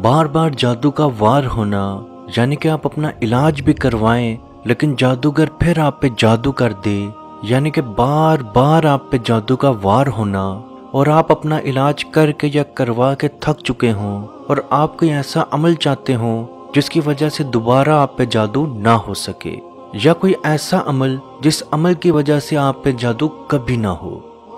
बार बार जादू का वार होना, यानी कि आप अपना इलाज भी करवाएं लेकिन जादूगर फिर आप पे जादू कर दे, यानी कि बार बार आप पे जादू का वार होना और आप अपना इलाज करके या करवा के थक चुके हों और आप कोई ऐसा अमल चाहते हों जिसकी वजह से दोबारा आप पे जादू ना हो सके, या कोई ऐसा अमल जिस अमल की वजह से आप पे जादू कभी ना हो।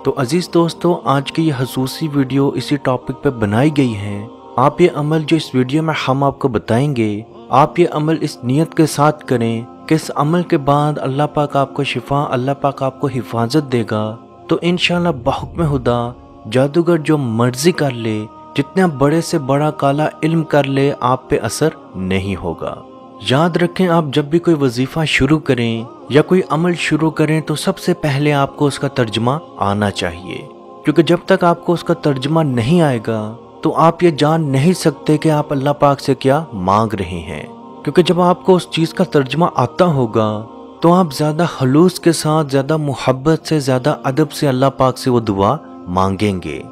तो अजीज दोस्तों, आज की ये खसूसी वीडियो इसी टॉपिक पे बनाई गई है। आप ये अमल जो इस वीडियो में हम आपको बताएंगे, आप ये अमल इस नियत के साथ करें कि इस अमल के बाद अल्लाह पाक आपको शिफा, अल्लाह पाक आपको हिफाजत देगा। तो इंशाल्लाह बहुक्म खुदा जादूगर जो मर्जी कर ले, जितना बड़े से बड़ा काला इल्म कर ले, आप पे असर नहीं होगा। याद रखें, आप जब भी कोई वजीफा शुरू करें या कोई अमल शुरू करें तो सबसे पहले आपको उसका तर्जमा आना चाहिए, क्योंकि जब तक आपको उसका तर्जमा नहीं आएगा तो आप ये जान नहीं सकते कि आप अल्लाह पाक से क्या मांग रहे हैं। क्योंकि जब आपको उस चीज़ का तर्जमा आता होगा तो आप ज़्यादा खलूस के साथ, ज़्यादा मोहब्बत से, ज़्यादा अदब से अल्लाह पाक से वो दुआ मांगेंगे।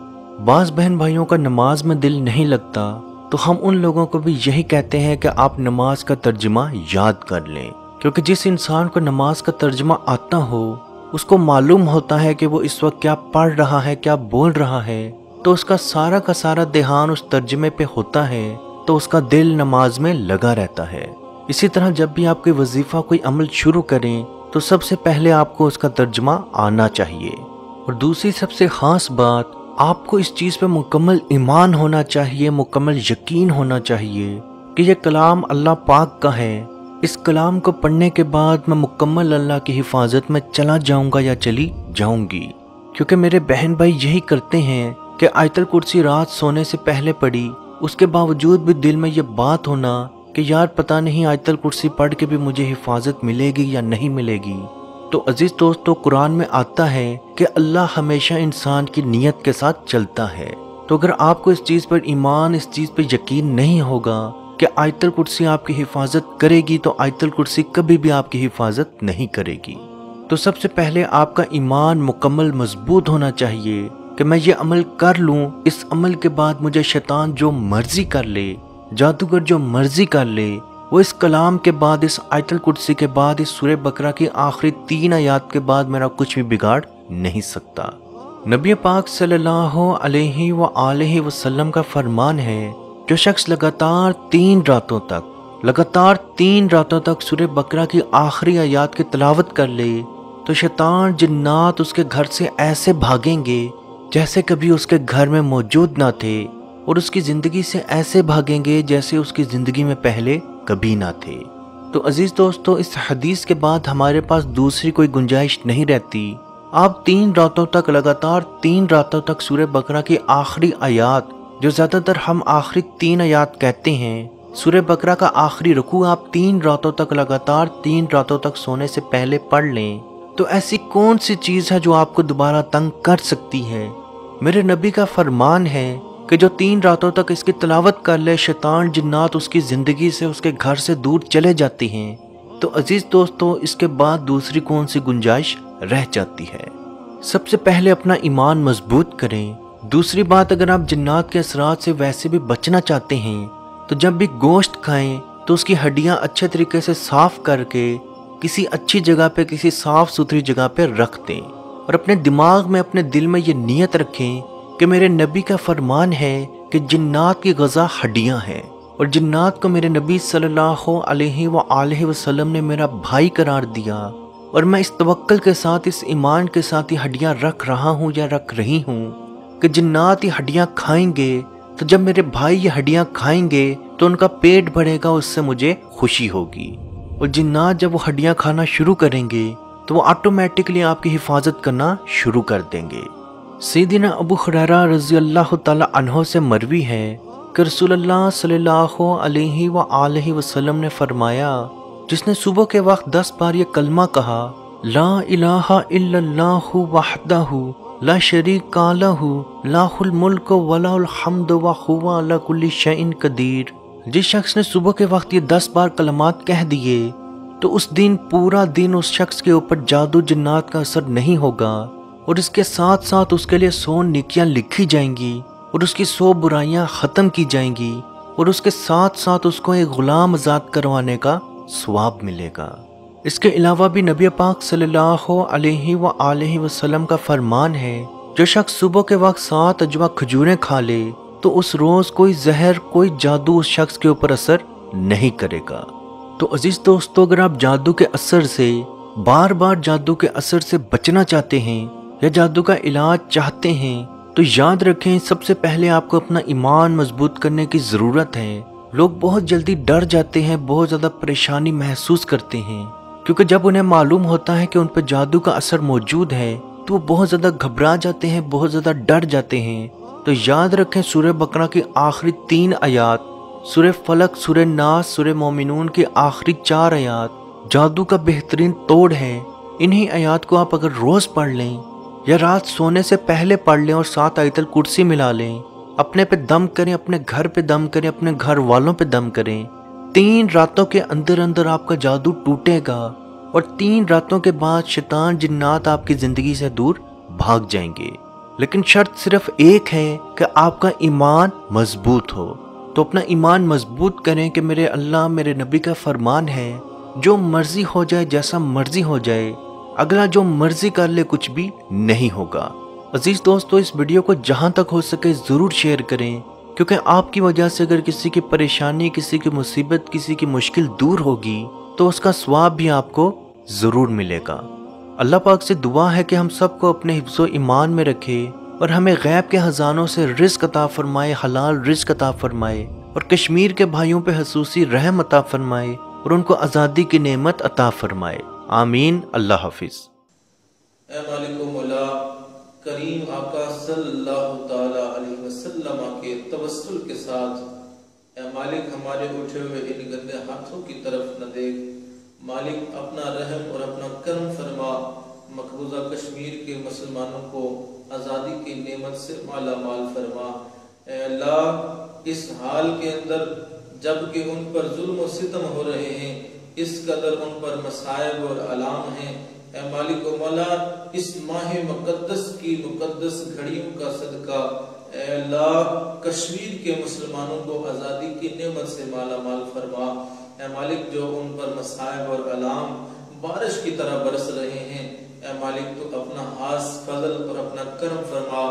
बाज़ बहन भाइयों का नमाज में दिल नहीं लगता तो हम उन लोगों को भी यही कहते हैं कि आप नमाज का तर्जमा याद कर लें, क्योंकि जिस इंसान को नमाज का तर्जमा आता हो उसको मालूम होता है कि वो इस वक्त क्या पढ़ रहा है, क्या बोल रहा है, तो उसका सारा का सारा ध्यान उस तर्जमे पे होता है, तो उसका दिल नमाज में लगा रहता है। इसी तरह जब भी आप कोई वजीफा, कोई अमल शुरू करें तो सबसे पहले आपको उसका तर्जमा आना चाहिए। और दूसरी सबसे खास बात, आपको इस चीज़ पे मुकम्मल ईमान होना चाहिए, मुकम्मल यकीन होना चाहिए कि ये कलाम अल्लाह पाक का है। इस कलाम को पढ़ने के बाद मैं मुकम्मल अल्लाह की हिफाजत में चला जाऊंगा या चली जाऊंगी। क्योंकि मेरे बहन भाई यही करते हैं कि आयतल कुर्सी रात सोने से पहले पढ़ी, उसके बावजूद भी दिल में ये बात होना कि यार पता नहीं आयतल कुर्सी पढ़ के भी मुझे हिफाजत मिलेगी या नहीं मिलेगी। तो अजीज दोस्तों, कुरान में आता है कि अल्लाह हमेशा इंसान की नीयत के साथ चलता है। तो अगर आपको इस चीज़ पर ईमान, इस चीज़ पर यकीन नहीं होगा कि आयतल कुर्सी आपकी हिफाजत करेगी, तो आयतल कुर्सी कभी भी आपकी हिफाजत नहीं करेगी। तो सबसे पहले आपका ईमान मुकम्मल मजबूत होना चाहिए कि मैं ये अमल कर लूँ, इस अमल के बाद मुझे शैतान जो मर्जी कर ले, जादूगर जो मर्जी कर ले, वो इस कलाम के बाद, इस आयतल कुर्सी के बाद, इस सूरह बकरा की आखिरी 3 आयत के बाद मेरा कुछ भी बिगाड़ नहीं सकता। नबी पाक सल्लल्लाहु अलैहि वसल्लम का फरमान है, जो शख्स लगातार 3 रातों तक सूरह बकरा की आखिरी आयत की तिलावत कर ले तो शैतान, जिन्नात उसके घर से ऐसे भागेंगे जैसे कभी उसके घर में मौजूद ना थे, और उसकी ज़िंदगी से ऐसे भागेंगे जैसे उसकी ज़िंदगी में पहले कभी ना थे। तो अजीज़ दोस्तों, इस हदीस के बाद हमारे पास दूसरी कोई गुंजाइश नहीं रहती। आप 3 रातों तक, लगातार 3 रातों तक सूरह बकरा की आखिरी आयत, जो ज़्यादातर हम आखिरी 3 आयत कहते हैं, सूरह बकरा का आखिरी रुकू आप 3 रातों तक, लगातार 3 रातों तक सोने से पहले पढ़ लें। तो ऐसी कौन सी चीज़ है जो आपको दोबारा तंग कर सकती है? मेरे नबी का फरमान है कि जो 3 रातों तक इसकी तिलावत कर ले, शैतान, जिन्नात उसकी ज़िंदगी से, उसके घर से दूर चले जाती हैं। तो अजीज़ दोस्तों, इसके बाद दूसरी कौन सी गुंजाइश रह जाती है? सबसे पहले अपना ईमान मजबूत करें। दूसरी बात, अगर आप जिन्नात के असरात से वैसे भी बचना चाहते हैं तो जब भी गोश्त खाएं तो उसकी हड्डियां अच्छे तरीके से साफ करके किसी अच्छी जगह पे, किसी साफ सुथरी जगह पे रख दें, और अपने दिमाग में, अपने दिल में ये नीयत रखें कि मेरे नबी का फरमान है कि जिन्नात की ग़ज़ा हड्डियां हैं, और जिन्नात को मेरे नबी सल्लल्लाहु अलैहि वसल्लम ने मेरा भाई करार दिया, और मैं इस तवक्कल के साथ, इस ईमान के साथ ये हड्डियां रख रहा हूँ या रख रही हूँ कि जिन्नात ये हड्डियां खाएंगे, तो जब मेरे भाई ये हड्डियां खाएंगे तो उनका पेट भरेगा, उससे मुझे खुशी होगी। और जिन्नात जब वो हड्डियां खाना शुरू करेंगे तो वो ऑटोमेटिकली आपकी हिफाजत करना शुरू कर देंगे। सैयदना अबू हुरैरा रज़ी अल्लाह ताला अन्हो से मरवी है कि रसूलुल्लाह सल्लल्लाहु अलैहि वसल्लम ने फरमाया, जिसने सुबह के वक्त 10 बार ये कलमा कहा, ला इलाहा इल्लल्लाहु वहदहु ला शरीका लहु लाहुल मुल्क व लहुल हम्दु व हुवा अला कुल्ली शैइन कदीर, जिस शख्स ने सुबह के वक्त ये 10 बार कलमात कह दिए तो उस दिन पूरा दिन उस शख्स के ऊपर जादू, जिन्नात का असर नहीं होगा, और इसके साथ साथ उसके लिए 100 नेकियां लिखी जाएंगी और उसकी 100 बुराइयां ख़त्म की जाएंगी, اور اس کے ساتھ ساتھ اس کو ایک غلام آزاد کروانے کا ثواب ملے گا۔ اس کے علاوہ بھی نبی پاک صلی اللہ علیہ وآلہ وسلم کا فرمان ہے، جو شخص صبح کے وقت 7 اجوا کھجوریں کھا لے تو اس روز کوئی زہر کوئی جادو اس شخص کے اوپر اثر نہیں کرے گا۔ تو عزیز دوستو، اگر آپ جادو کے اثر سے بار بار جادو کے اثر سے بچنا چاہتے ہیں یا جادو کا علاج چاہتے ہیں تو یاد رکھیں، سب سے پہلے آپ کو اپنا ایمان مضبوط کرنے کی ضرورت ہے۔ لوگ بہت جلدی ڈر جاتے ہیں، بہت زیادہ پریشانی محسوس کرتے ہیں، کیونکہ جب انہیں معلوم ہوتا ہے کہ ان پہ جادو کا اثر موجود ہے تو وہ بہت زیادہ گھبرا جاتے ہیں، بہت زیادہ ڈر جاتے ہیں۔ تو یاد رکھیں، سورہ بقرہ کی آخری 3 آیات، سورہ فلق، سورہ ناس، سورہ مومنون کی آخری 4 آیات جادو کا بہترین توڑ ہے۔ انہی آیات کو آپ اگر روز پڑھ لیں یا رات سونے سے پہلے پڑھ لیں اور 7 آیت الکرسی ملا لیں، اپنے پہ دم کریں، اپنے گھر پہ دم کریں، اپنے گھر والوں پہ دم کریں، 3 راتوں کے اندر اندر آپ کا جادو ٹوٹے گا اور 3 راتوں کے بعد شیطان جنات آپ کی زندگی سے دور بھاگ جائیں گے۔ لیکن شرط صرف ایک ہے کہ آپ کا ایمان مضبوط ہو۔ تو اپنا ایمان مضبوط کریں کہ میرے اللہ، میرے نبی کا فرمان ہے، جو مرضی ہو جائے، جیسا مرضی ہو جائے، اگلا جو مرضی کر لے، کچھ بھی نہیں ہوگا۔ عزیز دوستو، اس ویڈیو کو جہاں تک ہو سکے ضرور شیئر کریں، کیونکہ آپ کی وجہ سے اگر کسی کی پریشانی، کسی کی مصیبت، کسی کی مشکل دور ہوگی تو اس کا ثواب بھی آپ کو ضرور ملے گا۔ اللہ پاک سے دعا ہے کہ ہم سب کو اپنے حفظ و ایمان میں رکھے اور ہمیں غیب کے خزانوں سے رزق عطا فرمائے، حلال رزق عطا فرمائے، اور کشمیر کے بھائیوں پہ خصوصی رحم عطا فرمائے اور ان کو آزادی کی نعمت عطا فرمائے۔ آمین۔ اللہ حافظ۔ اے مالک و مولا کریم آقا صلی اللہ تعالی علیہ وسلم کے توسل کے ساتھ، اے مالک ہمارے اٹھے ہوئے ان گندے ہاتھوں کی طرف نہ دیکھ، مالک اپنا رحم اور اپنا کرم فرما، مقبوضہ کشمیر کے مسلمانوں کو آزادی کی نعمت سے مالا مال فرما۔ اے اللہ، اس حال کے اندر جبکہ ان پر ظلم و ستم ہو رہے ہیں، اس قدر ان پر مصائب اور علام ہیں، اے مالک و مولا اس ماہ مقدس کی مقدس گھڑیوں کا صدقہ، اے اللہ کشمیر کے مسلمانوں کو آزادی کی نعمت سے مالا مال فرما۔ اے مالک، جو ان پر مصائب اور علام بارش کی طرح برس رہے ہیں، اے مالک تو اپنا خاص فضل اور اپنا کرم فرما،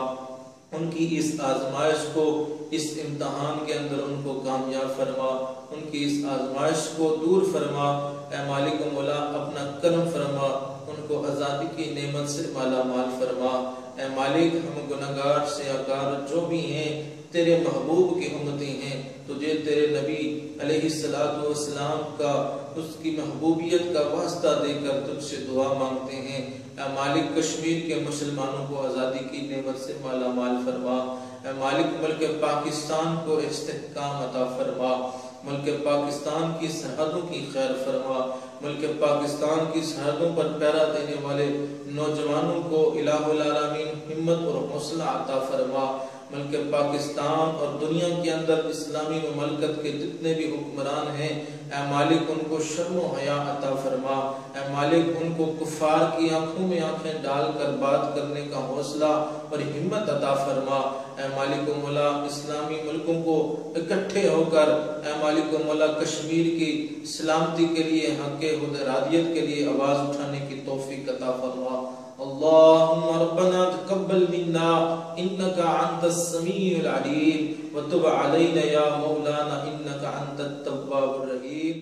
ان کی اس آزمائش کو، اس امتحان کے اندر ان کو کامیاب فرما، ان کی اس آزمائش کو دور فرما۔ اے مالک و مولا اپنا کرم فرما، ان کو آزادی کی نعمت سے مالا مال فرما۔ اے مالک، ہم گناہگار سیاہکار جو بھی ہیں، تیرے محبوب کی امتی ہیں، تجھے تیرے نبی علیہ السلام کا، اس کی محبوبیت کا واسطہ دے کر تجھ سے دعا مانگتے ہیں۔ اے مالک، کشمیر کے مسلمانوں کو آزادی کی نعمت سے مالا مال فرما۔ اے مالک، ملک پاکستان کو استحکام عطا فرما، ملک پاکستان کی سرحدوں کی خیر فرما، ملک پاکستان کی سرحدوں پر پہرا دینے والے نوجوانوں کو الہ العالمین ہمت اور حوصلہ عطا فرما۔ ملک پاکستان اور دنیا کے اندر اسلامی مملکت کے جتنے بھی حکمران ہیں، اے مالک ان کو شرم و حیا عطا فرما۔ اے مالک، ان کو کفار کی آنکھوں میں آنکھیں ڈال کر بات کرنے کا حوصلہ اور ہمت عطا فرما۔ اے مالک و مولا اسلامی ملکوں کو اکٹھے ہو کر، اے مالک و مولا کشمیر کی سلامتی کے لیے، حق خودارادیت کے لیے آواز اٹھانے کی توفیق عطا فرما۔ اللہم ربنا تقبل منا انکا انت السمیع العلیم وتب علینا یا مولانا انکا انت التواب الرحیم۔